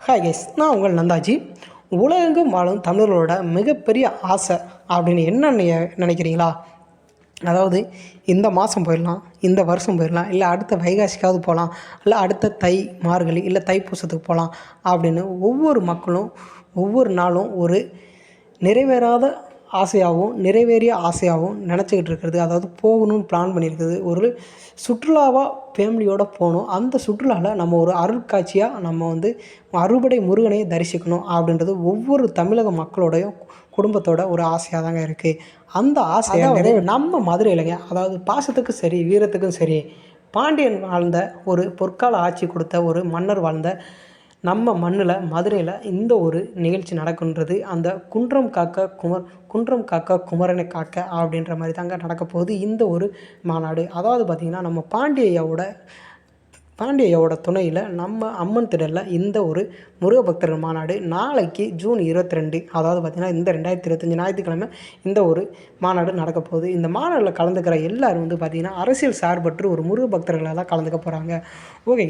Hi guys, நான் உங்கள் நந்தாஜி. உலகெங்கும் வாழும் தமிழர்களோட மிகப்பெரிய ஆசை அப்படின்னு என்ன நினைக்கிறீங்களா? அதாவது இந்த மாதம் போயிடலாம், இந்த வருஷம் போயிடலாம், இல்லை அடுத்த வைகாசிக்காவது போகலாம், இல்லை அடுத்த தை மார்கழி இல்லை தைப்பூசத்துக்கு போகலாம் அப்படின்னு ஒவ்வொரு மக்களும் ஒவ்வொரு நாளும் ஒரு நிறைவேறாத ஆசையாகவும் நிறைவேறிய ஆசையாகவும் நினச்சிக்கிட்டு இருக்கிறது. அதாவது போகணும்னு பிளான் பண்ணியிருக்குது. ஒரு சுற்றுலாவாக ஃபேமிலியோடு போகணும். அந்த சுற்றுலாவில் நம்ம ஒரு அருட்காட்சியாக நம்ம அறுபடை முருகனை தரிசிக்கணும் அப்படின்றது ஒவ்வொரு தமிழக மக்களோடையும் குடும்பத்தோட ஒரு ஆசையாக தாங்க இருக்குது. அந்த ஆசையை நம்ம மதுரையிலங்க, அதாவது பாசத்துக்கும் சரி வீரத்துக்கும் சரி, பாண்டியன் வாழ்ந்த ஒரு பொற்கால ஆட்சி கொடுத்த ஒரு மன்னர் வாழ்ந்த நம்ம மண்ணில் மதுரையில் இந்த ஒரு நிகழ்ச்சி நடக்குன்றது அந்த குன்றம் காக்க குமரனை காக்க அப்படின்ற மாதிரி தாங்க நடக்க போகுது இந்த ஒரு மாநாடு. அதாவது பார்த்திங்கன்னா நம்ம பாண்டியையோட துணையில் நம்ம அம்மன் திடலில் இந்த ஒரு முருக பக்தர்கள் மாநாடு நாளைக்கு ஜூன் 22, அதாவது பார்த்திங்கன்னா இந்த 2025 ஞாயிற்றுக்கிழமை இந்த ஒரு மாநாடு நடக்க போகுது. இந்த மாநாட்டில் கலந்துக்கிற எல்லோரும் பார்த்திங்கன்னா அரசியல் சார்பற்று ஒரு முருக பக்தர்களால் கலந்துக்க போகிறாங்க. ஓகே.